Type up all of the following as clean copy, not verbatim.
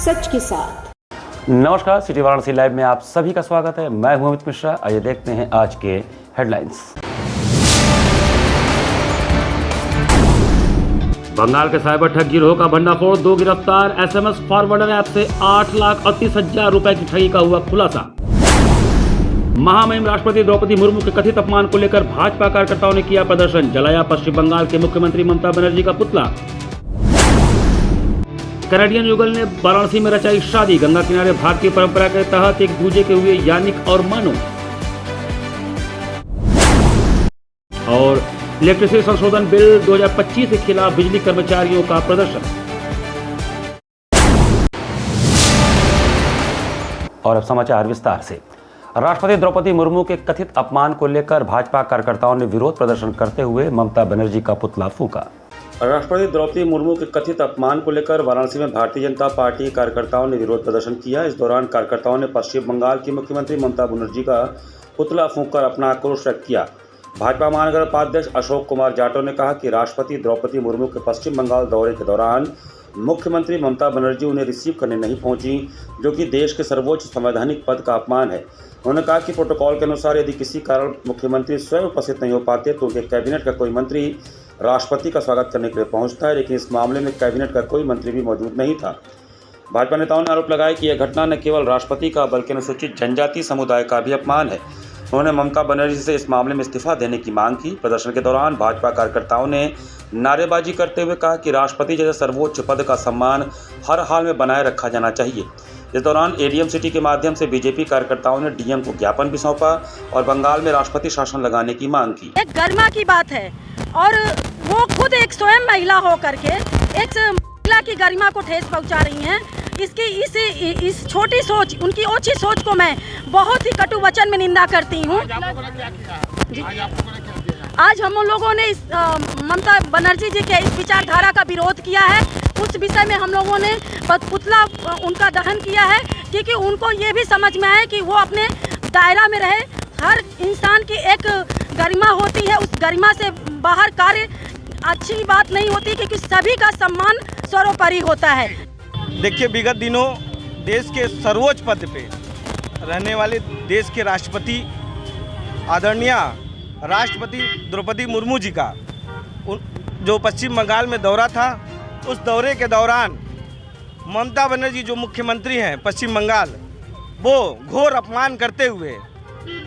सच के साथ। नमस्कार, सिटी वाराणसी लाइव में आप सभी का स्वागत है। मैं हूं अमित मिश्रा। आइए देखते हैं आज के हेडलाइंस। बंगाल के साइबर ठग गिरोह का भंडाफोड़, 2 गिरफ्तार। SMS फॉरवर्डर ऐप से 8,38,000 रुपए की ठगी का हुआ खुलासा। महामहिम राष्ट्रपति द्रौपदी मुर्मू के कथित अपमान को लेकर भाजपा कार्यकर्ताओं ने किया प्रदर्शन, जलाया पश्चिम बंगाल के मुख्यमंत्री ममता बनर्जी का पुतला। कैनेडियन युगल ने वाराणसी में रचाई शादी, गंगा किनारे भारतीय परंपरा के तहत एक दूजे के हुए यानिक और मानो। और इलेक्ट्रिसिटी संशोधन बिल 2025 के खिलाफ बिजली कर्मचारियों का प्रदर्शन। और अब समाचार विस्तार से। राष्ट्रपति द्रौपदी मुर्मू के कथित अपमान को लेकर भाजपा कार्यकर्ताओं ने विरोध प्रदर्शन करते हुए ममता बनर्जी का पुतला फूंका। राष्ट्रपति द्रौपदी मुर्मू के कथित अपमान को लेकर वाराणसी में भारतीय जनता पार्टी कार्यकर्ताओं ने विरोध प्रदर्शन किया। इस दौरान कार्यकर्ताओं ने पश्चिम बंगाल की मुख्यमंत्री ममता बनर्जी का पुतला फूंककर अपना आक्रोश व्यक्त किया। भाजपा महानगर उपाध्यक्ष अशोक कुमार जाटव ने कहा कि राष्ट्रपति द्रौपदी मुर्मू के पश्चिम बंगाल दौरे के दौरान मुख्यमंत्री ममता बनर्जी उन्हें रिसीव करने नहीं पहुंची, जो कि देश के सर्वोच्च संवैधानिक पद का अपमान है। उन्होंने कहा कि प्रोटोकॉल के अनुसार यदि किसी कारण मुख्यमंत्री स्वयं उपस्थित नहीं हो पाते तो उनके कैबिनेट का कोई मंत्री राष्ट्रपति का स्वागत करने के लिए पहुंचता है, लेकिन इस मामले में कैबिनेट का कोई मंत्री भी मौजूद नहीं था। भाजपा नेताओं ने आरोप लगाया कि यह घटना न केवल राष्ट्रपति का बल्कि अनुसूचित जनजाति समुदाय का भी अपमान है। उन्होंने ममता बनर्जी से इस मामले में इस्तीफा देने की मांग की। प्रदर्शन के दौरान भाजपा कार्यकर्ताओं ने नारेबाजी करते हुए कहा कि राष्ट्रपति जैसे सर्वोच्च पद का सम्मान हर हाल में बनाए रखा जाना चाहिए। इस दौरान एडीएम सिटी के माध्यम से बीजेपी कार्यकर्ताओं ने डीएम को ज्ञापन भी सौंपा और बंगाल में राष्ट्रपति शासन लगाने की मांग की। एक गरिमा की बात है और वो खुद एक स्वयं महिला हो करके एक महिला की गरिमा को ठेस पहुंचा रही हैं। इसकी इस छोटी सोच, उनकी ओछी सोच को मैं बहुत ही कटु वचन में निंदा करती हूँ। आज हम लोगों ने इस ममता बनर्जी जी के इस विचारधारा का विरोध किया है। उस विषय में हम लोगों ने पुतला उनका दहन किया है, क्योंकि उनको ये भी समझ में आए कि वो अपने दायरा में रहे। हर इंसान की एक गरिमा होती है, उस गरिमा से बाहर कार्य अच्छी बात नहीं होती, क्योंकि सभी का सम्मान सर्वोपरि होता है। देखिए, विगत दिनों देश के सर्वोच्च पद पे रहने वाले देश के राष्ट्रपति आदरणीय राष्ट्रपति द्रौपदी मुर्मू जी का जो पश्चिम बंगाल में दौरा था, उस दौरे के दौरान ममता बनर्जी जो मुख्यमंत्री हैं पश्चिम बंगाल, वो घोर अपमान करते हुए,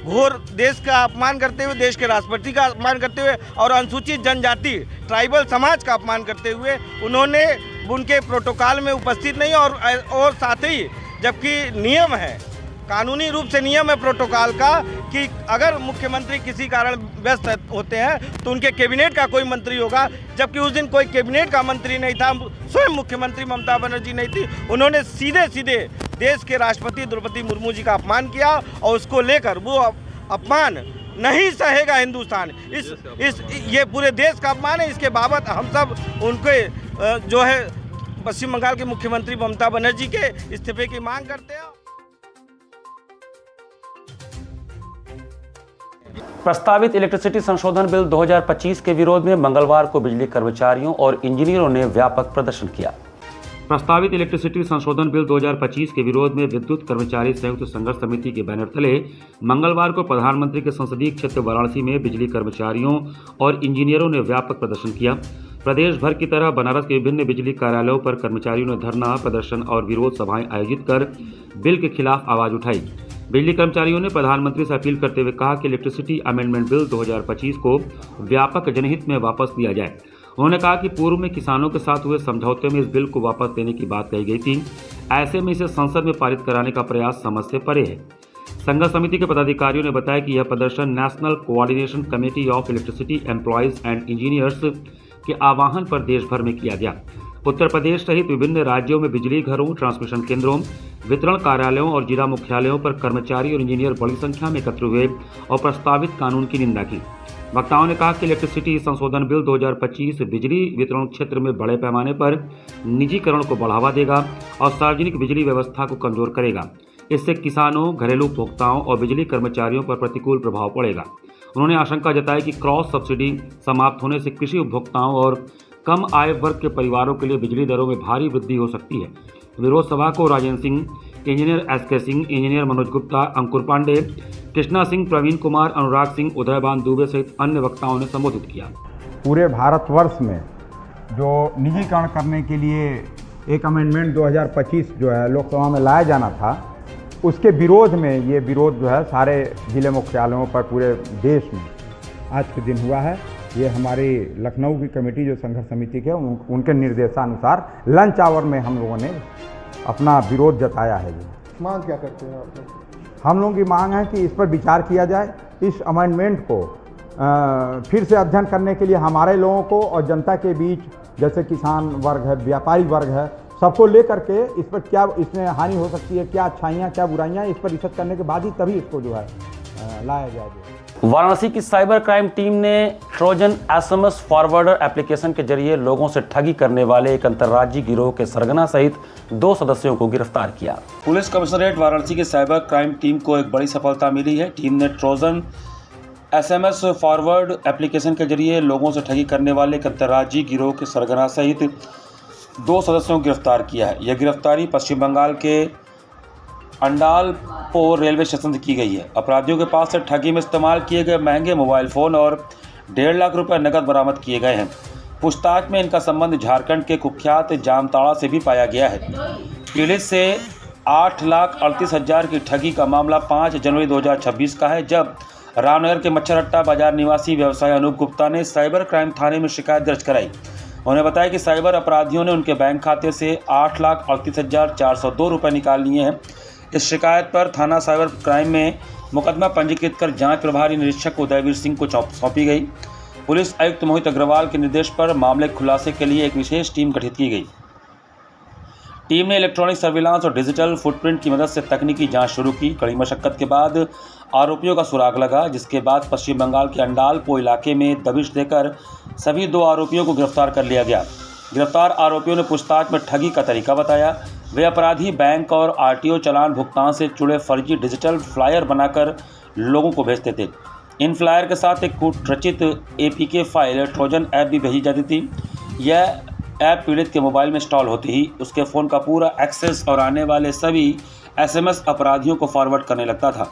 घोर देश का अपमान करते हुए, देश के राष्ट्रपति का अपमान करते हुए और अनुसूचित जनजाति ट्राइबल समाज का अपमान करते हुए उन्होंने उनके प्रोटोकॉल में उपस्थित नहीं और साथ ही, जबकि नियम है, कानूनी रूप से नियम है प्रोटोकॉल का कि अगर मुख्यमंत्री किसी कारण व्यस्त होते हैं तो उनके कैबिनेट का कोई मंत्री होगा, जबकि उस दिन कोई कैबिनेट का मंत्री नहीं था, स्वयं मुख्यमंत्री ममता बनर्जी नहीं थी। उन्होंने सीधे सीधे देश के राष्ट्रपति द्रौपदी मुर्मू जी का अपमान किया और उसको लेकर वो अपमान नहीं सहेगा हिंदुस्तान। ये पूरे देश का अपमान है। इसके बाबत हम सब उनके जो है पश्चिम बंगाल के मुख्यमंत्री ममता बनर्जी के इस्तीफे की मांग करते हैं। प्रस्तावित इलेक्ट्रिसिटी संशोधन बिल 2025 के विरोध में मंगलवार को बिजली कर्मचारियों और इंजीनियरों ने व्यापक प्रदर्शन किया। प्रस्तावित इलेक्ट्रिसिटी संशोधन बिल 2025 के विरोध में विद्युत कर्मचारी संयुक्त संघर्ष समिति के बैनर तले मंगलवार को प्रधानमंत्री के संसदीय क्षेत्र वाराणसी में बिजली कर्मचारियों और इंजीनियरों ने व्यापक प्रदर्शन किया। प्रदेश भर की तरह बनारस के विभिन्न बिजली कार्यालयों पर कर्मचारियों ने धरना प्रदर्शन और विरोध सभाएं आयोजित कर बिल के खिलाफ आवाज उठाई। बिजली कर्मचारियों ने प्रधानमंत्री से अपील करते हुए कहा कि इलेक्ट्रिसिटी अमेंडमेंट बिल 2025 को व्यापक जनहित में वापस लिया जाए। उन्होंने कहा कि पूर्व में किसानों के साथ हुए समझौते में इस बिल को वापस लेने की बात कही गई थी। ऐसे में इसे संसद में पारित कराने का प्रयास समझ से परे है। संघर्ष समिति के पदाधिकारियों ने बताया कि यह प्रदर्शन national coordination committee of electricity employees and engineers के आह्वान पर देश भर में किया गया। उत्तर प्रदेश सहित विभिन्न राज्यों में बिजली घरों, ट्रांसमिशन केंद्रों, वितरण कार्यालयों और जिला मुख्यालयों पर कर्मचारी और इंजीनियर बड़ी संख्या में एकत्र हुए और प्रस्तावित कानून की निंदा की। वक्ताओं ने कहा कि इलेक्ट्रिसिटी संशोधन बिल 2025 बिजली वितरण क्षेत्र में बड़े पैमाने पर निजीकरण को बढ़ावा देगा और सार्वजनिक बिजली व्यवस्था को कमजोर करेगा। इससे किसानों, घरेलू उपभोक्ताओं और बिजली कर्मचारियों पर प्रतिकूल प्रभाव पड़ेगा। उन्होंने आशंका जताई कि क्रॉस सब्सिडी समाप्त होने से कृषि उपभोक्ताओं और कम आय वर्ग के परिवारों के लिए बिजली दरों में भारी वृद्धि हो सकती है। विरोध सभा को Rajendra Singh, engineer SK Singh, engineer Manoj Gupta, Ankur Pande, Krishna Singh, Praveen Kumar, Anurag Singh, Udaybhan Dubey सहित अन्य वक्ताओं ने संबोधित किया। पूरे भारतवर्ष में जो निजीकरण करने के लिए एक अमेंडमेंट 2025 जो है लोकसभा में लाया जाना था, उसके विरोध में ये विरोध जो है सारे जिले मुख्यालयों पर पूरे देश में आज के दिन हुआ है। ये हमारी लखनऊ की कमेटी जो संघर्ष समिति के उनके निर्देशानुसार लंच आवर में हम लोगों ने अपना विरोध जताया है। मांग क्या करते हैं आप लोग? हम लोगों की मांग है कि इस पर विचार किया जाए, इस अमेंडमेंट को फिर से अध्ययन करने के लिए हमारे लोगों को और जनता के बीच, जैसे किसान वर्ग है, व्यापारी वर्ग है, सबको लेकर के इस पर क्या इसमें हानि हो सकती है, क्या अच्छाइयाँ क्या बुराइयाँ, इस पर रिसर्च करने के बाद ही तभी इसको जो है लाया जाएगा। वाराणसी की साइबर क्राइम टीम ने ट्रोजन SMS फॉरवर्डर एप्लीकेशन के जरिए लोगों से ठगी करने वाले एक अंतर्राज्यीय गिरोह के सरगना सहित 2 सदस्यों को गिरफ्तार किया। पुलिस कमिश्नरेट वाराणसी की साइबर क्राइम टीम को एक बड़ी सफलता मिली है। टीम ने ट्रोजन SMS फॉरवर्ड एप्लीकेशन के जरिए लोगों से ठगी करने वाले एक अंतर्राज्यीय गिरोह के सरगना सहित 2 सदस्यों को गिरफ्तार किया है। यह गिरफ्तारी पश्चिम बंगाल के अंडालपोर रेलवे स्टेशन से की गई है। अपराधियों के पास से ठगी में इस्तेमाल किए गए महंगे मोबाइल फ़ोन और 1.5 लाख रुपए नकद बरामद किए गए हैं। पूछताछ में इनका संबंध झारखंड के कुख्यात जामताड़ा से भी पाया गया है। पीड़ित से 8,38,000 की ठगी का मामला 5 जनवरी 2026 का है, जब रामनगर के मच्छरहट्टा बाजार निवासी व्यवसायी अनूप गुप्ता ने साइबर क्राइम थाने में शिकायत दर्ज कराई। उन्होंने बताया कि साइबर अपराधियों ने उनके बैंक खाते से 8,38,402 रुपये निकाल लिए हैं। इस शिकायत पर थाना साइबर क्राइम में मुकदमा पंजीकृत कर जांच प्रभारी निरीक्षक उदयवीर सिंह को सौंपी गई। पुलिस आयुक्त मोहित अग्रवाल के निर्देश पर मामले के खुलासे के लिए एक विशेष टीम गठित की गई। टीम ने इलेक्ट्रॉनिक सर्विलांस और डिजिटल फुटप्रिंट की मदद से तकनीकी जांच शुरू की। कड़ी मशक्कत के बाद आरोपियों का सुराग लगा, जिसके बाद पश्चिम बंगाल के अंडालपो इलाके में दबिश देकर सभी 2 आरोपियों को गिरफ्तार कर लिया गया। गिरफ्तार आरोपियों ने पूछताछ में ठगी का तरीका बताया। वे अपराधी बैंक और RTO चालान भुगतान से जुड़े फर्जी डिजिटल फ्लायर बनाकर लोगों को भेजते थे। इन फ्लायर के साथ एक कूटरचित APK फाइल ट्रोजन ऐप भी भेजी जाती थी। यह ऐप पीड़ित के मोबाइल में इंस्टॉल होते ही उसके फ़ोन का पूरा एक्सेस और आने वाले सभी SMS अपराधियों को फॉरवर्ड करने लगता था।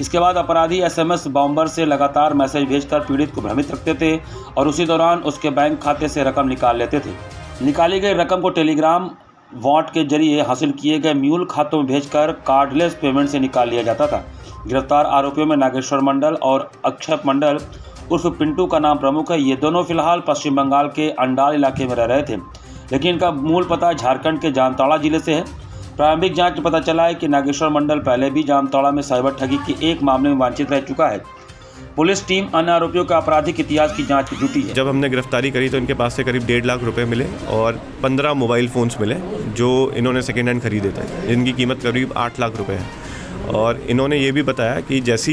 इसके बाद अपराधी SMS बॉम्बर से लगातार मैसेज भेजकर पीड़ित को भ्रमित रखते थे और उसी दौरान उसके बैंक खाते से रकम निकाल लेते थे। निकाली गई रकम को टेलीग्राम वॉट के जरिए हासिल किए गए म्यूल खातों में भेजकर कार्डलेस पेमेंट से निकाल लिया जाता था। गिरफ्तार आरोपियों में नागेश्वर मंडल और अक्षय मंडल उर्फ पिंटू का नाम प्रमुख है। ये दोनों फिलहाल पश्चिम बंगाल के अंडाल इलाके में रह रहे थे, लेकिन इनका मूल पता झारखंड के जामताड़ा जिले से है। प्रारंभिक जांच में पता चला है कि नागेश्वर मंडल पहले भी जामताड़ा में साइबर ठगी के एक मामले में वांछित रह चुका है। पुलिस टीम अन्य आरोपियों के आपराधिक इतिहास की जांच में जुटी है। जब हमने गिरफ्तारी करी तो इनके पास से करीब 1.5 लाख रुपए मिले और 15 मोबाइल फ़ोन्स मिले जो इन्होंने सेकेंड हैंड खरीदे थे, जिनकी कीमत करीब 8 लाख रुपए है। और इन्होंने ये भी बताया कि जैसी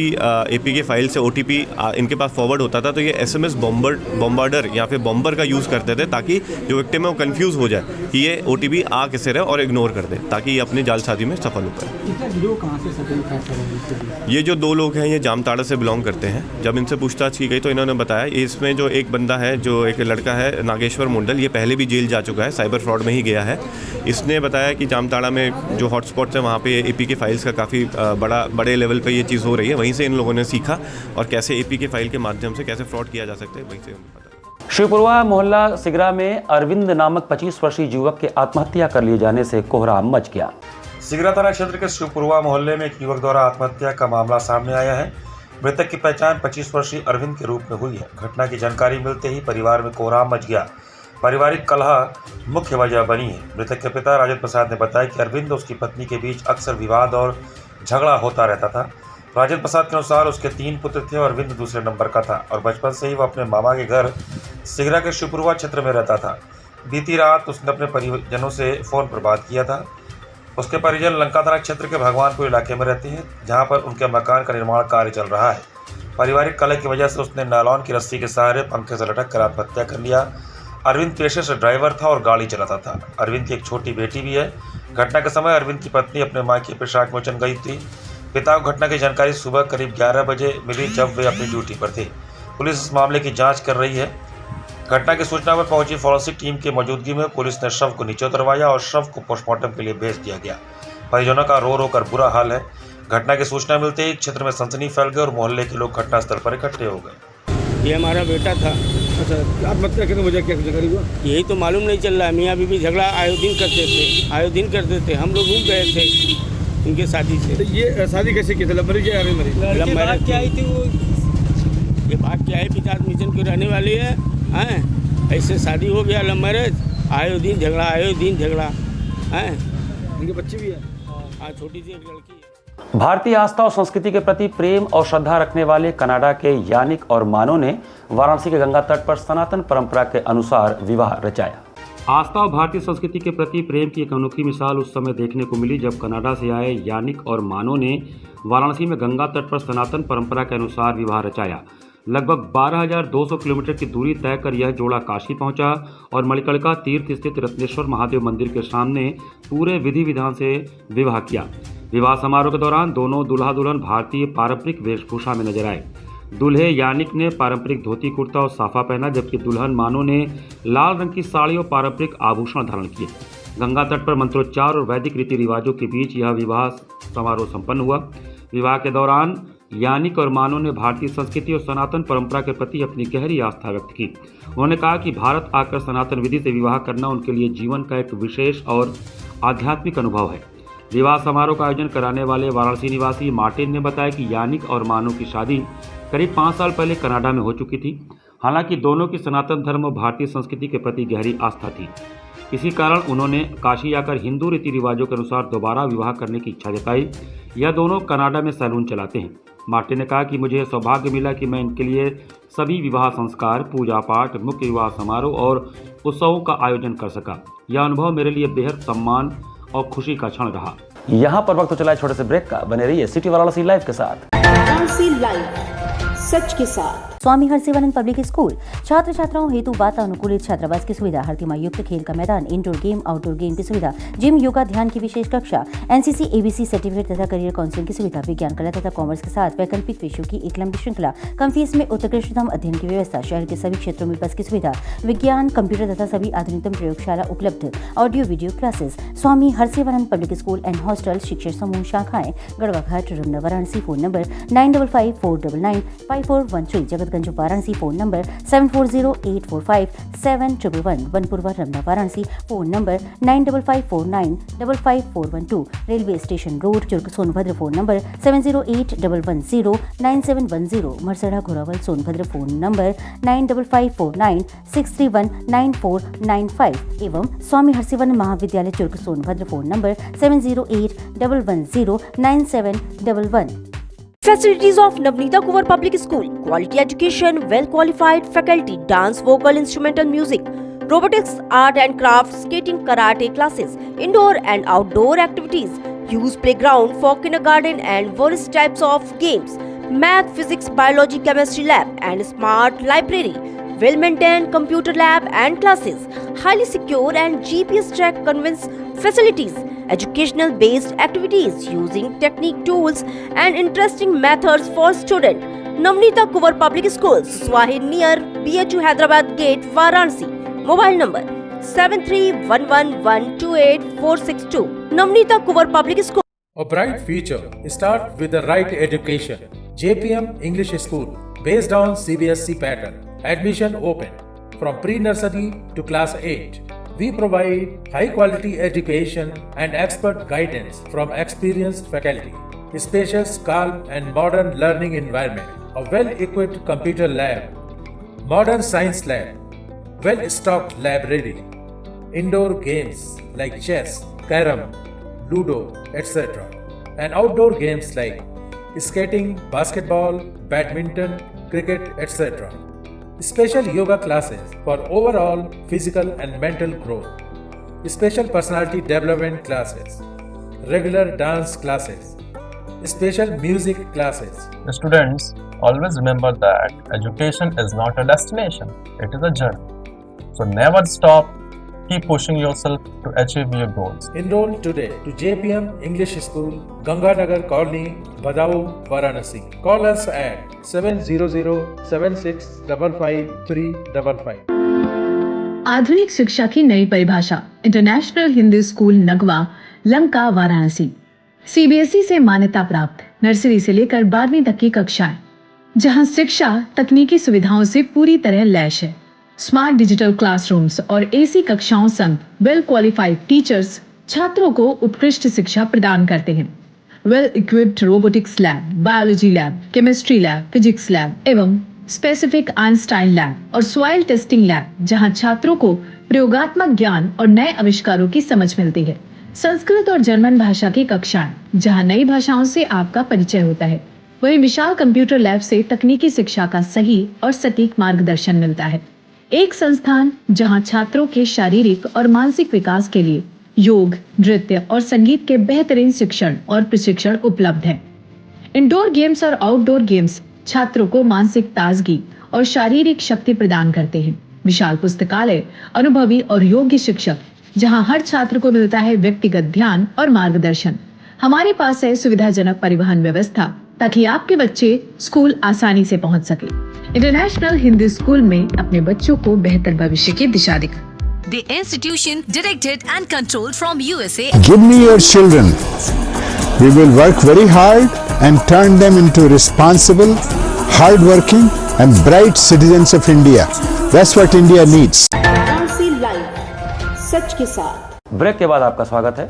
APK फाइल से OTP इनके पास फॉरवर्ड होता था तो ये SMS बॉम्बार्डर या फिर बॉम्बर का यूज़ करते थे, ताकि जो विक्टिम है वो कंफ्यूज हो जाए कि ये OTP आ किससे रहे और इग्नोर कर दे, ताकि ये अपनी जालसाजी में सफल हो पाए। ये जो 2 लोग हैं ये जामताड़ा से बिलोंग करते हैं। जब इनसे पूछताछ की गई तो इन्होंने बताया इसमें जो एक बंदा है, जो एक लड़का है नागेश्वर मंडल, ये पहले भी जेल जा चुका है, साइबर फ्रॉड में ही गया है। इसने बताया कि जामताड़ा में जो हॉटस्पॉट्स है वहाँ पे APK फाइल्स का काफ़ी बड़े लेवल पे ये चीज़ हो रही है। वहीं से इन लोगों ने सीखा और कैसे APK फाइल के माध्यम से कैसे फ्रॉड किया जा सकता है, वहीं से पता। शिवपुरवा मोहल्ला सिगरा में अरविंद नामक 25 वर्षीय युवक के आत्महत्या कर लिए जाने से कोहराम मच गया। सिगरा थाना क्षेत्र के शिवपुरवा मोहल्ले में एक युवक द्वारा आत्महत्या का मामला सामने आया है। मृतक की पहचान 25 वर्षीय अरविंद के रूप में हुई है। घटना की जानकारी मिलते ही परिवार में कोहराम मच गया। पारिवारिक कलह मुख्य वजह बनी है। मृतक के पिता राजेंद्र प्रसाद ने बताया कि अरविंद और उसकी पत्नी के बीच अक्सर विवाद और झगड़ा होता रहता था। राजेंद्र प्रसाद के अनुसार उसके 3 पुत्र थे और अरविंद दूसरे नंबर का था और बचपन से ही वह अपने मामा के घर सिगरा के शिवपुरवा क्षेत्र में रहता था। बीती रात उसने अपने परिजनों से फ़ोन पर बात किया था। उसके परिजन लंका थाना क्षेत्र के भगवानपुर इलाके में रहते हैं, जहां पर उनके मकान का निर्माण कार्य चल रहा है। पारिवारिक कलह की वजह से उसने नायलॉन की रस्सी के सहारे पंखे से लटक कर आत्महत्या कर लिया। अरविंद पेशे से ड्राइवर था और गाड़ी चलाता था। अरविंद की एक छोटी बेटी भी है। घटना के समय अरविंद की पत्नी अपने मायके पेशाब मोचन गई थी। पिता को घटना की जानकारी सुबह करीब 11 बजे मिली, जब वे अपनी ड्यूटी पर थे। पुलिस इस मामले की जांच कर रही है। घटना की सूचना पर पहुंची फॉरेंसिक टीम की मौजूदगी में पुलिस ने शव को नीचे उतरवाया और शव को पोस्टमार्टम के लिए भेज दिया गया। परिजनों का रो रो कर बुरा हाल है। घटना की सूचना मिलते ही क्षेत्र में सनसनी फैल गई और मोहल्ले के लोग घटनास्थल पर इकट्ठे हो गए। ये हमारा बेटा था। अच्छा, आत्महत्या करने वजह क्या करीब हुआ? यही तो मालूम नहीं चल रहा है। मियाँ बीवी झगड़ा आए दिन करते थे। हम लोग रुक गए थे उनके शादी से। तो ये शादी कैसे की थी? लव मैरिज या अरेंज मैरिज? लव मैरिज क्या आई थी वो? ये बात क्या है, पिता मिशन की रहने वाली है, ऐसे शादी हो गया, लव मैरिज, आए दिन झगड़ा हैं। इनके बच्चे भी हैं? हाँ, छोटी सी एक लड़की है। भारतीय आस्था और संस्कृति के प्रति प्रेम और श्रद्धा रखने वाले कनाडा के यानिक और मानो ने वाराणसी के गंगा तट पर सनातन परंपरा के अनुसार विवाह रचाया। आस्था और भारतीय संस्कृति के प्रति प्रेम की एक अनोखी मिसाल उस समय देखने को मिली जब कनाडा से आए यानिक और मानो ने वाराणसी में गंगा तट पर सनातन परंपरा के अनुसार विवाह रचाया। लगभग 12,200 किलोमीटर की दूरी तय कर यह जोड़ा काशी पहुंचा और मणिकर्णिका तीर्थ स्थित रत्नेश्वर महादेव मंदिर के सामने पूरे विधि विधान से विवाह किया। विवाह समारोह के दौरान दोनों दूल्हा दुल्हन भारतीय पारंपरिक वेशभूषा में नजर आए। दूल्हे यानिक ने पारंपरिक धोती कुर्ता और साफा पहना, जबकि दुल्हन मानो ने लाल रंग की साड़ी और पारंपरिक आभूषण धारण किए। गंगा तट पर मंत्रोच्चार और वैदिक रीति रिवाजों के बीच यह विवाह समारोह संपन्न हुआ। विवाह के दौरान यानिक और मानो ने भारतीय संस्कृति और सनातन परंपरा के प्रति अपनी गहरी आस्था व्यक्त की। उन्होंने कहा कि भारत आकर सनातन विधि से विवाह करना उनके लिए जीवन का एक विशेष और आध्यात्मिक अनुभव है। विवाह समारोह का आयोजन कराने वाले वाराणसी निवासी मार्टिन ने बताया कि यानिक और मानो की शादी करीब 5 साल पहले कनाडा में हो चुकी थी। हालांकि दोनों की सनातन धर्म और भारतीय संस्कृति के प्रति गहरी आस्था थी। इसी कारण उन्होंने काशी आकर हिंदू रीति रिवाजों के अनुसार दोबारा विवाह करने की इच्छा जताई। यह दोनों कनाडा में सैलून चलाते हैं। मार्टिन ने कहा कि मुझे सौभाग्य मिला कि मैं इनके लिए सभी विवाह संस्कार, पूजा पाठ, मुख्य विवाह समारोह और उत्सवों का आयोजन कर सका। यह अनुभव मेरे लिए बेहद सम्मान और खुशी का क्षण रहा। यहाँ पर वक्त तो चला छोटे से ब्रेक का। बने रहिए सिटी वाराणसी लाइव के साथ। वाराणसी लाइव, सच के साथ। स्वामी हरसिवानंद पब्लिक स्कूल छात्र छात्राओं हेतु वातानुकूलित छात्रावास की सुविधा, हर तिमाही युक्त खेल का मैदान, इंडोर गेम आउटडोर गेम की सुविधा, जिम, योगा, ध्यान की विशेष कक्षा, एनसीसी एबीसी सर्टिफिकेट तथा करियर काउंसलिंग की सुविधा, विज्ञान कला तथा कॉमर्स के साथ वैकल्पिक विषयों की एक लंबी श्रृंखला, कम फीस में उत्कृष्टतम अध्ययन की व्यवस्था, शहर के सभी क्षेत्रों में बस की सुविधा, विज्ञान, कंप्यूटर तथा सभी आधुनिकतम प्रयोगशाला उपलब्ध, audio video classes. Swami Harsivanand public school and hostel, शिक्षण समूह, शाखाएं Garhwa Ghat, Ramna, Varanasi. Phone number 9554995413, Jagatganj Varanasi. Phone number 7408457111, Banpurwa, Ramna, Varanasi. Phone number 9554955412, railway station road, Churk, Sonbhadra. Phone number 7081109710, Marsara, Ghorawal, Sonbhadra. Phone number 954963199495 एवं Swami Harsivanand Mahavidyalaya, Churk, Sonbhadra. Phone number 7081109711। Facilities of Navneeta Kuvar Public School: quality education, well qualified faculty, dance, vocal, instrumental music, robotics, art and crafts, skating, karate classes, indoor and outdoor activities, use playground for kindergarten and various types of games, math, physics, biology, chemistry lab and smart library, well maintained computer lab and classes, highly secure and GPS track conveyance facilities, educational based activities using technique tools and interesting methods for students. Navneeta Kuvar Public Schools, Swahid near BHU Hyderabad Gate, Varanasi. Mobile number 7311128462. Navneeta Kuvar Public School. A bright future starts with the right education. JPM English School, based on CBSE pattern. Admission open from pre-nursery to class 8. We provide high-quality education and expert guidance from experienced faculty. Spacious, calm and modern learning environment. A well-equipped computer lab. Modern science lab. Well-stocked library. Indoor games like chess, carom, ludo, etc. And outdoor games like skating, basketball, badminton, cricket, etc. Special yoga classes for overall physical and mental growth. Special personality development classes. Regular dance classes. Special music classes. The students always remember that education is not a destination, it is a journey. So never stop, keep pushing yourself to achieve your goals. Enroll today to JPM English School, Ganganagar Colony, Badaun, Varanasi. Call us at 700-7655-355. आधुनिक शिक्षा की नई परिभाषा। International Hindi school Nagwa, Lanka, Varanasi. CBSE से मान्यता प्राप्त nursery से लेकर 12वीं तक की कक्षाएं, जहां शिक्षा तकनीकी सुविधाओं से पूरी तरह लैस है। स्मार्ट डिजिटल क्लासरूम्स और एसी कक्षाओं संग वेल क्वालिफाइड टीचर्स छात्रों को उत्कृष्ट शिक्षा प्रदान करते हैं। Well equipped robotics lab, biology lab, chemistry lab, physics lab एवं स्पेसिफिक आइंस्टाइन लैब और सॉइल टेस्टिंग लैब, जहां छात्रों को प्रयोगात्मक ज्ञान और नए आविष्कारों की समझ मिलती है। संस्कृत और जर्मन भाषा की कक्षाएं, जहां नई भाषाओं से आपका परिचय होता है। वहीं विशाल कंप्यूटर लैब से तकनीकी शिक्षा का सही और सटीक मार्गदर्शन मिलता है। एक संस्थान जहां छात्रों के शारीरिक और मानसिक विकास के लिए योग, नृत्य और संगीत के बेहतरीन शिक्षण और प्रशिक्षण उपलब्ध है। इंडोर गेम्स और आउटडोर गेम्स छात्रों को मानसिक ताजगी और शारीरिक शक्ति प्रदान करते हैं। विशाल पुस्तकालय, अनुभवी और योग्य शिक्षक, जहां हर छात्र को मिलता है व्यक्तिगत ध्यान और मार्गदर्शन। हमारे पास है सुविधाजनक परिवहन व्यवस्था, ताकि आपके बच्चे स्कूल आसानी से पहुंच सके। इंटरनेशनल हिंदी स्कूल में अपने बच्चों को बेहतर भविष्य की दिशा दिखा। The institution directed and controlled from USA. Give me your children. We will work very hard and turn them into responsible, hard-working and bright citizens of India. That's what India needs. सच के साथ। Break के बाद आपका स्वागत है।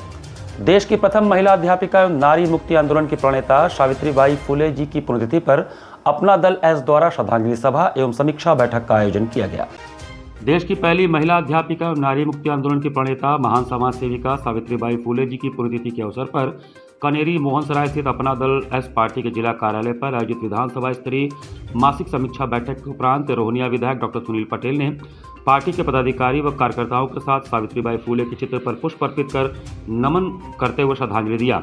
देश की प्रथम महिला अध्यापिका एवं नारी मुक्ति आंदोलन की प्रणेता सावित्रीबाई फुले जी की पुण्यतिथि पर अपना दल एस द्वारा श्रद्धांजलि सभा एवं समीक्षा बैठक का आयोजन किया गया। देश की पहली महिला अध्यापिका एवं नारी मुक्ति आंदोलन की प्रणेता महान समाज सेविका सावित्रीबाई फुले जी की पुण्यतिथि के अवसर पर कनेरी मोहनसराय स्थित अपना दल एस पार्टी के जिला कार्यालय पर आयोजित विधानसभा स्तरीय मासिक समीक्षा बैठक के उपरांत रोहनिया विधायक डॉक्टर सुनील पटेल ने पार्टी के पदाधिकारी व कार्यकर्ताओं के साथ सावित्रीबाई फुले के चित्र पर पुष्प अर्पित कर नमन करते हुए श्रद्धांजलि दिया।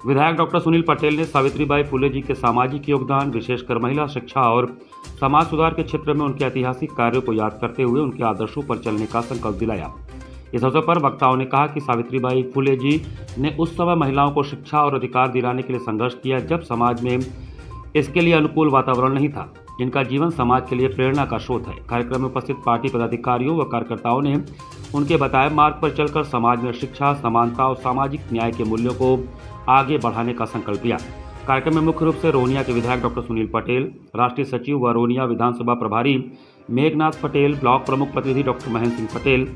विधायक डॉक्टर सुनील पटेल ने सावित्रीबाई फुले जी के सामाजिक योगदान, विशेषकर महिला शिक्षा और समाज सुधार के क्षेत्र में उनके ऐतिहासिक कार्यों को याद करते हुए उनके आदर्शों पर चलने का संकल्प दिलाया। इस अवसर पर वक्ताओं ने कहा कि सावित्रीबाई फुले जी ने उस समय महिलाओं को शिक्षा और अधिकार दिलाने के लिए संघर्ष किया जब समाज में इसके लिए अनुकूल वातावरण नहीं था। इनका जीवन समाज के लिए प्रेरणा का स्रोत है। कार्यक्रम में उपस्थित पार्टी पदाधिकारियों व कार्यकर्ताओं ने उनके बताए मार्ग पर चलकर समाज में शिक्षा, समानता और सामाजिक न्याय के मूल्यों को आगे बढ़ाने का संकल्प लिया। कार्यक्रम में मुख्य रूप से रोहनिया के विधायक डॉक्टर सुनील पटेल, राष्ट्रीय सचिव व रोहनिया विधानसभा प्रभारी मेघनाथ पटेल, ब्लॉक प्रमुख प्रतिनिधि डॉक्टर महेंद्र सिंह पटेल,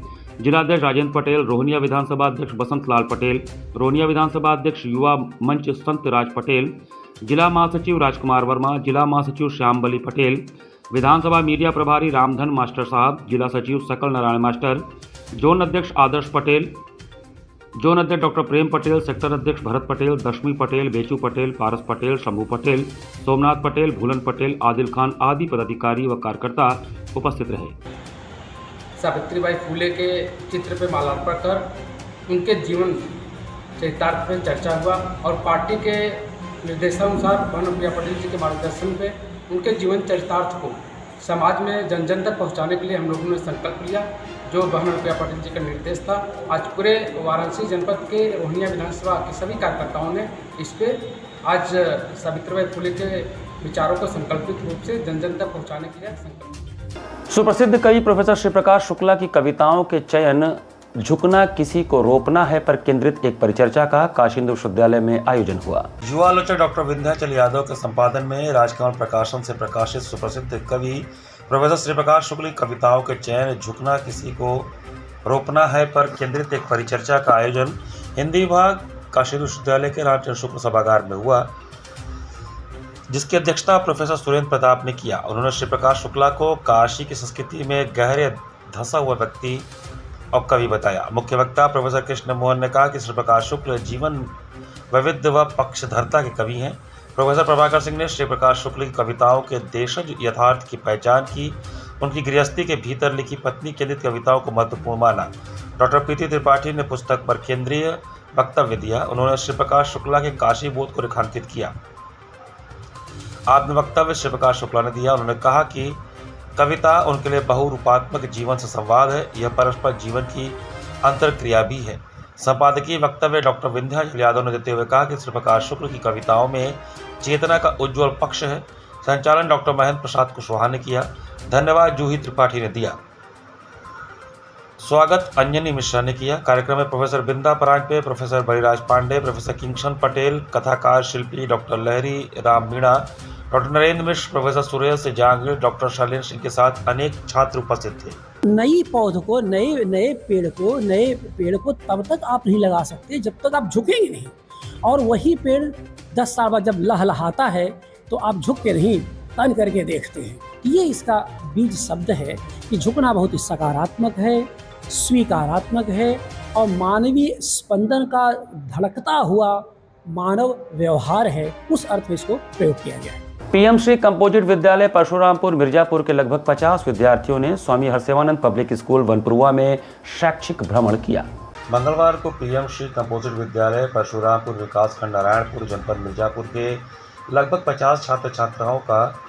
जिलाध्यक्ष राजेंद्र पटेल, रोहनिया विधानसभा अध्यक्ष बसंत लाल पटेल, रोहनिया विधानसभा अध्यक्ष युवा मंच संत राज पटेल, जिला महासचिव राजकुमार वर्मा, जिला महासचिव श्याम बली पटेल, विधानसभा मीडिया प्रभारी रामधन मास्टर साहब, जिला सचिव सकल नारायण मास्टर, जोन अध्यक्ष आदर्श पटेल, जोन अध्यक्ष डॉक्टर प्रेम पटेल, सेक्टर अध्यक्ष भरत पटेल, दशमी पटेल, बेचू पटेल, पारस पटेल, शंभू पटेल, सोमनाथ पटेल, भूलन पटेल, आदिल खान आदि पदाधिकारी व कार्यकर्ता उपस्थित रहे। सावित्रीबाई फुले के चित्र पर माल्यार्पण कर उनके जीवन चरितार्थ पर चर्चा हुआ और पार्टी के निर्देशानुसार भानुप्रिया पटेल जी के मार्गदर्शन पे उनके जीवन चरितार्थ को समाज में जन जन तक पहुँचाने के लिए हम लोगों ने संकल्प लिया, जो भानुप्रिया पटेल जी का निर्देश था। आज पूरे वाराणसी जनपद के रोहनिया विधानसभा के सभी कार्यकर्ताओं ने इस पे आज सावित्रीबाई फुले के विचारों को संकल्पित रूप से जन जन तक पहुँचाने के लिए संकल्प। सुप्रसिद्ध कवि प्रोफेसर श्री प्रकाश शुक्ला की कविताओं के चयन झुकना किसी को रोकना है पर केंद्रित एक परिचर्चा का काशी हिंदू विश्वविद्यालय में आयोजन हुआ। युवा आलोचक डॉक्टर विंध्याचल यादव के संपादन में राजकमल प्रकाशन से प्रकाशित सुप्रसिद्ध कवि प्रोफेसर श्री प्रकाश शुक्ल की कविताओं के चयन झुकना किसी को रोकना है पर केंद्रित एक परिचर्चा का आयोजन हिंदी विभाग काशी हिंदू विश्वविद्यालय के रामचंद्र शुक्ल सभागार में हुआ, जिसकी अध्यक्षता प्रोफेसर सुरेंद्र प्रताप ने किया। उन्होंने श्री प्रकाश शुक्ला को काशी की संस्कृति में गहरे धंसा हुआ व्यक्ति और कवि बताया। मुख्य वक्ता प्रोफेसर कृष्ण मोहन ने कहा कि श्री प्रकाश शुक्ल जीवन वैविध्य व पक्षधरता के कवि हैं। प्रोफेसर प्रभाकर सिंह ने श्री प्रकाश शुक्ल की कविताओं के देशज यथार्थ की पहचान की, उनकी गृहस्थी के भीतर लिखी पत्नी केंद्रित कविताओं को महत्वपूर्ण माना। डॉक्टर प्रीति त्रिपाठी ने पुस्तक पर केंद्रीय वक्तव्य दिया। उन्होंने श्री प्रकाश शुक्ला के काशी बोध को रेखांकित किया। आत्म वक्तव्य श्री प्रकाश शुक्ला ने दिया। उन्होंने कहा कि कविता उनके लिए बहुरूपात्मक जीवन से संवाद है, यह परस्पर जीवन की अंतरक्रिया भी है। संपादकीय वक्तव्य डॉक्टर विंध्याचल यादव ने देते हुए कहा कि श्री प्रकाश शुक्ल की कविताओं में चेतना का उज्ज्वल पक्ष है। संचालन डॉक्टर महेंद्र प्रसाद कुशवाहा ने किया। धन्यवाद जूही त्रिपाठी ने दिया। स्वागत अंजनी मिश्रा ने किया। कार्यक्रम में professor Binda Paranjape, professor Baliraj Pande, professor Kingshan Patel, कथाकार शिल्पी doctor Lahri Ram Meena, doctor Narendra Mishra, professor Suresh Jahangir, doctor Shailendra Singh के साथ अनेक छात्र उपस्थित थे। नई पौध को, नए पेड़ को तब तक आप नहीं लगा सकते जब तक आप झुकेंगे नहीं, और वही पेड़ 10 साल बाद जब लहलहाता है तो आप झुक के नहीं, तन करके देखते हैं। ये इसका बीज शब्द है कि झुकना बहुत ही सकारात्मक है, स्वीकारात्मक है और मानवीय स्पंदन का धड़कता हुआ मानव व्यवहार है, उस अर्थ में इसको प्रयोग किया गया है। पीएम श्री कंपोजिट विद्यालय परशुरामपुर मिर्जापुर के लगभग 50 विद्यार्थियों ने स्वामी हरसेवानंद पब्लिक स्कूल वनपुरवा में शैक्षिक भ्रमण किया। मंगलवार को पीएम श्री कंपोजिट विद्यालय परशुरामपुर विकासखंड नारायणपुर जनपद मिर्जापुर के लगभग 50 छात्र छात्राओं का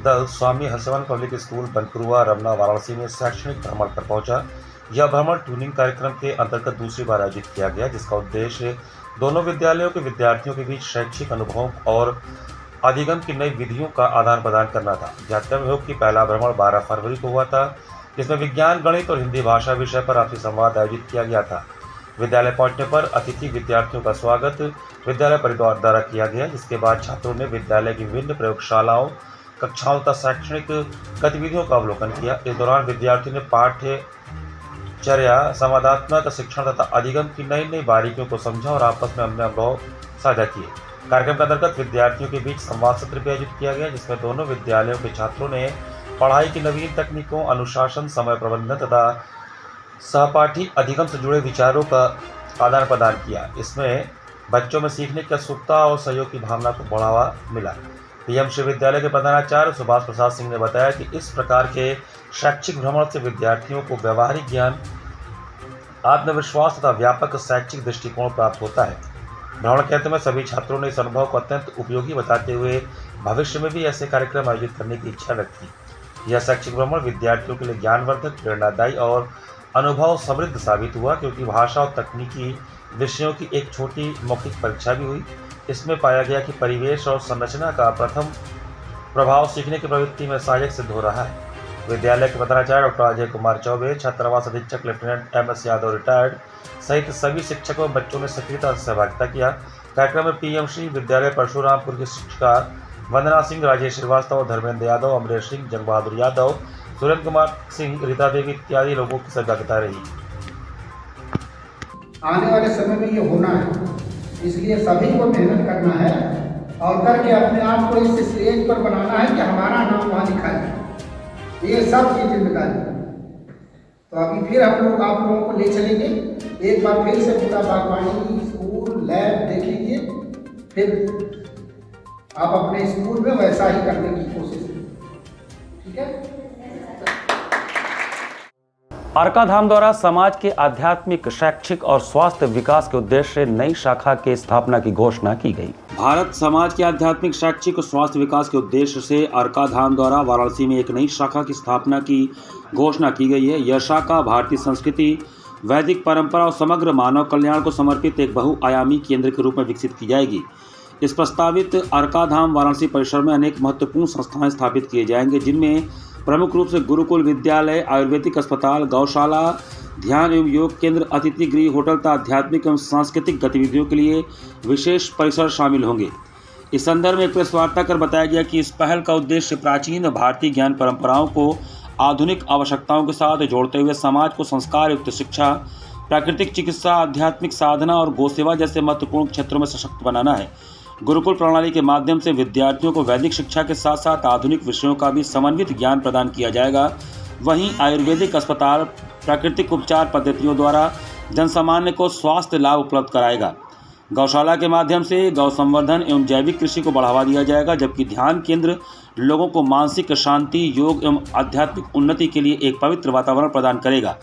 दल स्वामी हरसेवानंद पब्लिक स्कूल वनपुरवा रमना वाराणसी में शैक्षणिक भ्रमण पर पहुंचा। यह भ्रमण ट्यूनिंग कार्यक्रम के अंतर्गत दूसरी बार आयोजित किया गया, जिसका उद्देश्य दोनों विद्यालयों के विद्यार्थियों के बीच शैक्षिक अनुभवों और अधिगम की नई विधियों का आदान प्रदान करना था। ज्ञातव्य हो कि पहला भ्रमण 12 फरवरी को हुआ था, जिसमें विज्ञान, गणित और हिंदी भाषा विषय पर आपसी संवाद आयोजित किया गया था। विद्यालय पहुंचने पर अतिथि विद्यार्थियों का स्वागत विद्यालय परिवार द्वारा किया गया, जिसके बाद छात्रों ने विद्यालय की विभिन्न प्रयोगशालाओं, कक्षाओं तथा शैक्षणिक गतिविधियों का अवलोकन किया। इस दौरान विद्यार्थियों ने पाठ्यचर्या, संवादात्मक शिक्षण तथा अधिगम की नई नई बारीकियों को समझा और आपस में अपने अनुभव साझा किए। कार्यक्रम के अंतर्गत विद्यार्थियों के बीच संवाद सत्र भी आयोजित किया गया, जिसमें दोनों विद्यालयों के छात्रों ने पढ़ाई की नवीन तकनीकों, अनुशासन, समय प्रबंधन तथा सहपाठी अधिगम से जुड़े विचारों का आदान प्रदान किया। इसमें बच्चों में सीखने की उत्सुकता और सहयोग की भावना को बढ़ावा मिला। पीएम श्री विद्यालय के प्रधानाचार्य सुभाष प्रसाद सिंह ने बताया कि इस प्रकार के शैक्षिक भ्रमण से विद्यार्थियों को व्यवहारिक ज्ञान, आत्मविश्वास तथा व्यापक शैक्षिक दृष्टिकोण प्राप्त होता है। भ्रमण के अंत में सभी छात्रों ने इस अनुभव को अत्यंत उपयोगी बताते हुए भविष्य में भी ऐसे कार्यक्रम आयोजित करने की इच्छा रखी। यह शैक्षिक भ्रमण विद्यार्थियों के लिए ज्ञानवर्धक, प्रेरणादायी और अनुभव समृद्ध साबित हुआ, क्योंकि भाषा और तकनीकी विषयों की एक छोटी मौखिक परीक्षा भी हुई। इसमें पाया गया कि परिवेश और संरचना का प्रथम प्रभाव सीखने की प्रवृत्ति में सहायक सिद्ध हो रहा है। विद्यालय के प्रधानाचार्य डॉक्टर अजय कुमार चौबे, छात्रावास अधीक्षक लेफ्टिनेंट MS यादव रिटायर्ड सहित सभी शिक्षकों और बच्चों ने सक्रियता से सहभागिता किया। कार्यक्रम में पीएम श्री विद्यालय परशुरामपुर की शिक्षिका वंदना सिंह, राजेश श्रीवास्तव, धर्मेंद्र यादव, अमरेश सिंह, जंग बहादुर यादव, सुरेंद्र कुमार सिंह, रीता देवी इत्यादि लोगों की सहभागिता रही। आने वाले समय में ये होना है, इसलिए सभी को मेहनत करना है और करके अपने आप को इस स्टेज पर बनाना है कि हमारा नाम वहाँ लिखा है। ये सब की जिम्मेदारी। तो अभी फिर हम लोग आप लोगों को ले चलेंगे, एक बार फिर से पूरा बागवानी स्कूल लैब देख लीजिए, फिर आप अपने स्कूल में वैसा ही करने की कोशिश करें। ठीक है। अर्काधाम द्वारा समाज के आध्यात्मिक, शैक्षिक और स्वास्थ्य विकास के उद्देश्य से नई शाखा के स्थापना की घोषणा की गई। भारत समाज के आध्यात्मिक, शैक्षिक और स्वास्थ्य विकास के उद्देश्य से अर्काधाम द्वारा वाराणसी में एक नई शाखा की स्थापना की घोषणा की गई है। यह शाखा भारतीय संस्कृति, वैदिक परंपरा और समग्र मानव कल्याण को समर्पित एक बहुआयामी केंद्र के रूप में विकसित की जाएगी। इस प्रस्तावित अर्काधाम वाराणसी परिसर में अनेक महत्वपूर्ण संस्थाएं स्थापित किए जाएंगे, जिनमें प्रमुख रूप से गुरुकुल विद्यालय, आयुर्वेदिक अस्पताल, गौशाला, ध्यान एवं योग केंद्र, अतिथि गृह, होटल तथा आध्यात्मिक एवं सांस्कृतिक गतिविधियों के लिए विशेष परिसर शामिल होंगे। इस संदर्भ में एक प्रेस वार्ता कर बताया गया कि इस पहल का उद्देश्य प्राचीन भारतीय ज्ञान परंपराओं को आधुनिक आवश्यकताओं के साथ जोड़ते हुए समाज को संस्कार युक्त शिक्षा, प्राकृतिक चिकित्सा, आध्यात्मिक साधना और गौसेवा जैसे महत्वपूर्ण क्षेत्रों में सशक्त बनाना है। गुरुकुल प्रणाली के माध्यम से विद्यार्थियों को वैदिक शिक्षा के साथ साथ आधुनिक विषयों का भी समन्वित ज्ञान प्रदान किया जाएगा। वहीं आयुर्वेदिक अस्पताल प्राकृतिक उपचार पद्धतियों द्वारा जनसामान्य को स्वास्थ्य लाभ उपलब्ध कराएगा। गौशाला के माध्यम से गौ संवर्धन एवं जैविक कृषि को बढ़ावा दिया जाएगा, जबकि ध्यान केंद्र लोगों को मानसिक शांति, योग एवं आध्यात्मिक उन्नति के लिए एक पवित्र वातावरण प्रदान करेगा।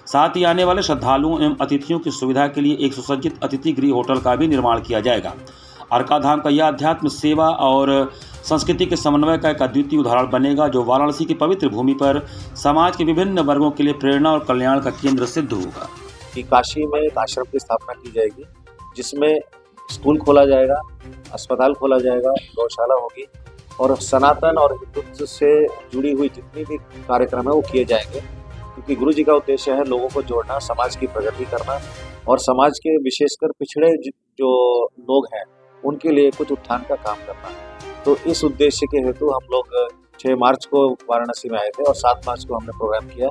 साथ ही आने वाले श्रद्धालुओं एवं अतिथियों की सुविधा के लिए एक सुसज्जित अतिथि गृह होटल का भी निर्माण किया जाएगा। अर्काधाम का यह अध्यात्म, सेवा और संस्कृति के समन्वय का एक अद्वितीय उदाहरण बनेगा, जो वाराणसी की पवित्र भूमि पर समाज के विभिन्न वर्गों के लिए प्रेरणा और कल्याण का केंद्र सिद्ध होगा। कि काशी में एक आश्रम की स्थापना की जाएगी, जिसमें स्कूल खोला जाएगा, अस्पताल खोला जाएगा, गौशाला होगी और सनातन और हिंदुत्व से जुड़ी हुई जितनी भी कार्यक्रम है वो किए जाएंगे। क्योंकि गुरु जी का उद्देश्य है लोगों को जोड़ना, समाज की प्रगति करना और समाज के विशेषकर पिछड़े जो लोग हैं उनके लिए कुछ उत्थान का काम करना। तो इस उद्देश्य के हेतु हम लोग 6 मार्च को वाराणसी में आए थे और 7 मार्च को हमने प्रोग्राम किया।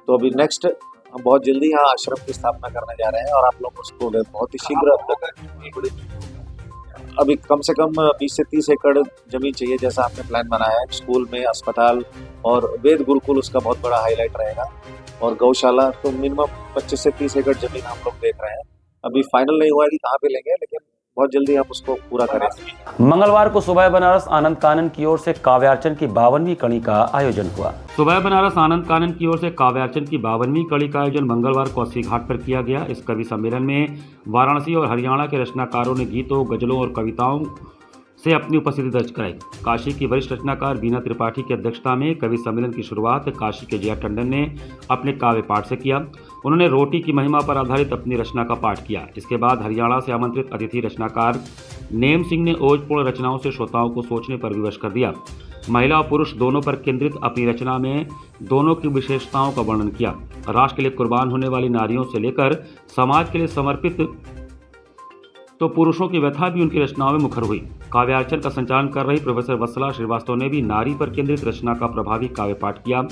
तो अभी नेक्स्ट हम बहुत जल्दी यहाँ आश्रम की स्थापना करने जा रहे हैं और आप लोग उसको बहुत ही शीघ्र अभी कम से कम 20 से 30 एकड़ जमीन चाहिए जैसा आपने प्लान बनाया है। स्कूल में, अस्पताल और वेद गुरुकुल उसका बहुत बड़ा हाईलाइट रहेगा और गौशाला तो मिनिमम 25 से 30 एकड़ जमीन हम लोग देख रहे हैं। अभी फाइनल नहीं हुआ है कि कहाँ पे लेंगे, लेकिन बहुत जल्दी हम उसको पूरा करेंगे। मंगलवार को सुबह बनारस आनंद कानन की ओर से काव्यार्चन की 52वीं कड़ी का आयोजन हुआ। सुबह बनारस आनंद कानन की ओर से काव्यार्चन की 52वीं कड़ी का आयोजन मंगलवार को अस्सी घाट पर किया गया। इस कवि सम्मेलन में वाराणसी और हरियाणा के रचनाकारों ने गीतों, गजलों और कविताओं से अपनी उपस्थिति दर्ज कराई। काशी की वरिष्ठ रचनाकार बीना त्रिपाठी की अध्यक्षता में कवि सम्मेलन की शुरुआत काशी के जया टंडन ने अपने काव्य पाठ से किया। उन्होंने रोटी की महिमा पर आधारित अपनी रचना का पाठ किया। इसके बाद हरियाणा से आमंत्रित अतिथि रचनाकार नेम सिंह ने ओजपूर्ण रचनाओं से श्रोताओं को सोचने पर विवश कर दिया। महिला और पुरुष दोनों पर केंद्रित अपनी रचना में दोनों की विशेषताओं का वर्णन किया। राष्ट्र के लिए कुर्बान होने वाली नारियों से लेकर समाज के लिए समर्पित तो पुरुषों की व्यथा भी उनकी रचनाओं में मुखर हुई। काव्यार्चन का संचालन कर रही प्रोफेसर वत्सला श्रीवास्तव ने भी नारी पर केंद्रित रचना का प्रभावी काव्य पाठ किया।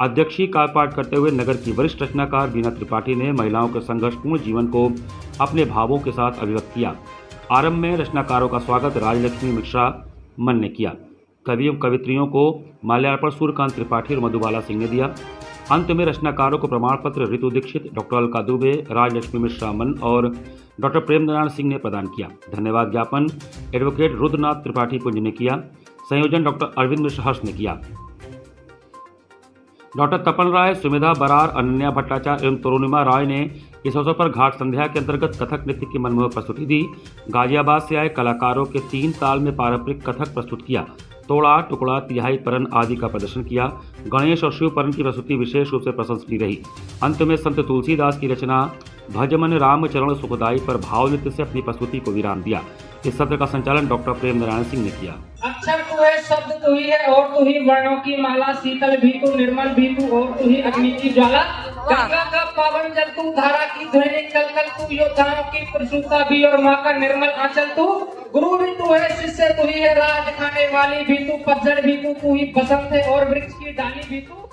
अध्यक्षीय काव्य पाठ करते हुए नगर की वरिष्ठ रचनाकार बीना त्रिपाठी ने महिलाओं के संघर्षपूर्ण जीवन को अपने भावों के साथ अभिव्यक्त किया। आरंभ में रचनाकारों का स्वागत राजलक्ष्मी मिश्रा मन ने किया। कवियों कवित्रियों को माल्यार्पण सूर्यकांत त्रिपाठी और मधुबाला सिंह ने दिया। अंत में रचनाकारों को प्रमाण पत्र ऋतु दीक्षित, डॉक्टर अलका दुबे, राजलक्ष्मी मिश्रा मन और डॉक्टर प्रेमनारायण सिंह ने प्रदान किया। धन्यवाद ज्ञापन एडवोकेट रुद्रनाथ त्रिपाठी पुंज ने किया। संयोजन डॉक्टर अरविंद मिश्र हर्ष ने किया। डॉक्टर तपन राय, सुमिधा बरार, अनन्या भट्टाचार्य एवं तरुणिमा राय ने इस अवसर पर घाट संध्या के अंतर्गत कथक नृत्य की मनमोहक प्रस्तुति दी। गाजियाबाद से आए कलाकारों के 3 ताल में पारंपरिक कथक प्रस्तुत किया। तोड़ा, टुकड़ा, तिहाई परन आदि का प्रदर्शन किया। गणेश और शिव परन की प्रस्तुति विशेष रूप से प्रशंसनीय रही। अंत में संत तुलसीदास की रचना भजमन राम चरण सुखदाई पर भाव नृत्य से अपनी प्रस्तुति को विराम दिया। इस सत्र का संचालन डॉक्टर प्रेमनारायण सिंह ने किया। अक्षर तू है, शब्द तू ही है और तू ही वर्णों की माला, शीतल भी तू, निर्मल भी तू और तू ही अग्नि की ज्वाला। गंगा का पावन जल तू, धारा की ध्वनि कलकल तू, योद्धाओं की प्रसूता भी और माँ का निर्मल आंचल तू। गुरु भी तू है, शिष्य तू ही है, राज दिखाने वाली भी तू, पतझड़ भी तू ही बसंत है और वृक्ष की डाली भी तू।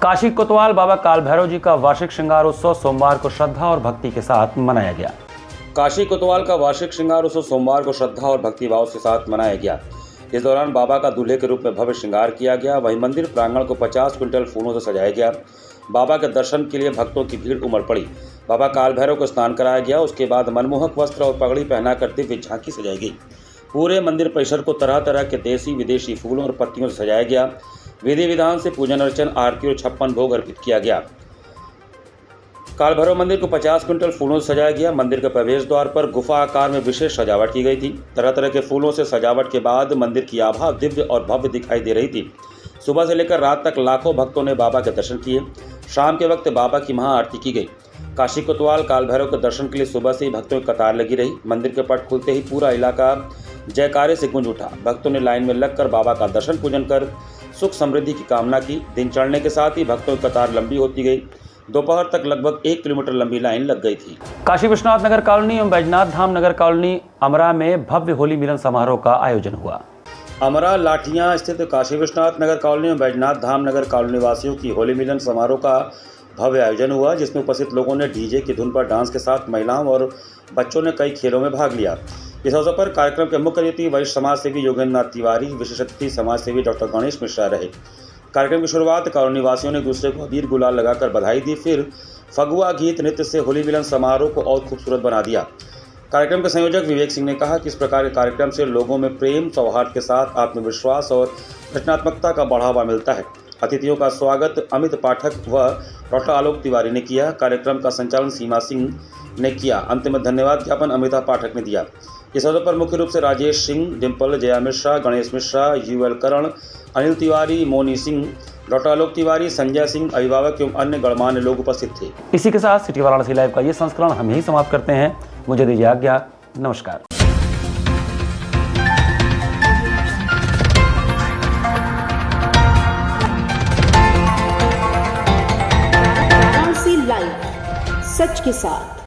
काशी कोतवाल बाबा काल भैरव जी का वार्षिक श्रृंगार उत्सव सोमवार को श्रद्धा और भक्ति के साथ मनाया गया। काशी कोतवाल का वार्षिक श्रृंगार उत्सव सोमवार को श्रद्धा और भक्तिभाव के साथ मनाया गया। इस दौरान बाबा का दूल्हे के रूप में भव्य श्रृंगार किया गया। वहीं मंदिर प्रांगण को 50 क्विंटल फूलों से सजाया गया। बाबा के दर्शन के लिए भक्तों की भीड़ उमड़ पड़ी। बाबा काल भैरव को स्नान कराया गया। उसके बाद मनमोहक वस्त्र और पगड़ी पहनाकर दिव्य झांकी सजाई गई। पूरे मंदिर परिसर को तरह तरह के देसी विदेशी फूलों और पत्तियों से सजाया गया। विधि विधान से पूजन अर्चन, आरती और 56 भोग अर्पित किया गया। काल भैरव मंदिर को 50 क्विंटल फूलों से सजाया गया। मंदिर के प्रवेश द्वार पर गुफा आकार में विशेष सजावट की गई थी। तरह तरह के फूलों से सजावट के बाद मंदिर की आभा दिव्य और भव्य दिखाई दे रही थी। सुबह से लेकर रात तक लाखों भक्तों ने बाबा के दर्शन किए। शाम के वक्त बाबा की महाआरती की गई। काशी कोतवाल काल भैरव के दर्शन के लिए सुबह से ही भक्तों की कतार लगी रही। मंदिर के पट खुलते ही पूरा इलाका जयकारे से गूंज उठा। भक्तों ने लाइन में लगकर बाबा का दर्शन पूजन कर सुख समृद्धि की कामना की। दिन चढ़ने के साथ ही भक्तों की कतार लंबी होती गई। दोपहर तक लगभग 1 किलोमीटर लंबी लाइन लग गई थी। काशी विश्वनाथ नगर कॉलोनी एवं बैजनाथ धाम नगर कॉलोनी अमरा में भव्य होली मिलन समारोह का आयोजन हुआ। अमरा लाठियां स्थित काशी विश्वनाथ नगर कॉलोनी एवं बैजनाथ धाम नगर कॉलोनी वासियों की होली मिलन समारोह का भव्य आयोजन हुआ, जिसमें उपस्थित लोगों ने डीजे की धुन पर डांस के साथ महिलाओं और बच्चों ने कई खेलों में भाग लिया। इस अवसर पर कार्यक्रम के मुख्य अतिथि वरिष्ठ समाज सेवी योगेंद्र नाथ तिवारी, विशेष अतिथि समाज सेवी डॉक्टर गणेश मिश्रा रहे। कार्यक्रम की शुरुआत कॉलोनी वासियों ने दूसरे को अबीर गुलाल लगाकर बधाई दी। फिर फगुआ गीत नृत्य से होली मिलन समारोह को और खूबसूरत बना दिया। कार्यक्रम के संयोजक विवेक सिंह ने कहा कि इस प्रकार के कार्यक्रम से लोगों में प्रेम, सौहार्द के साथ आत्मविश्वास और रचनात्मकता का बढ़ावा मिलता है। अतिथियों का स्वागत अमित पाठक व डॉक्टर आलोक तिवारी ने किया। कार्यक्रम का संचालन सीमा सिंह ने किया। अंत में धन्यवाद ज्ञापन अमिता पाठक ने दिया। इस अवसर पर मुख्य रूप से राजेश सिंह, डिम्पल, जया मिश्रा, गणेश मिश्रा, यूएल करण, अनिल तिवारी, मोनी सिंह, डॉक्टर आलोक तिवारी, संजय सिंह, अभिभावक एवं अन्य गणमान्य लोग उपस्थित थे। इसी के साथ सिटी वाराणसी लाइव का ये संस्करण हम यही समाप्त करते हैं। मुझे दीजिए आज्ञा। नमस्कार। लाइव, सच के साथ।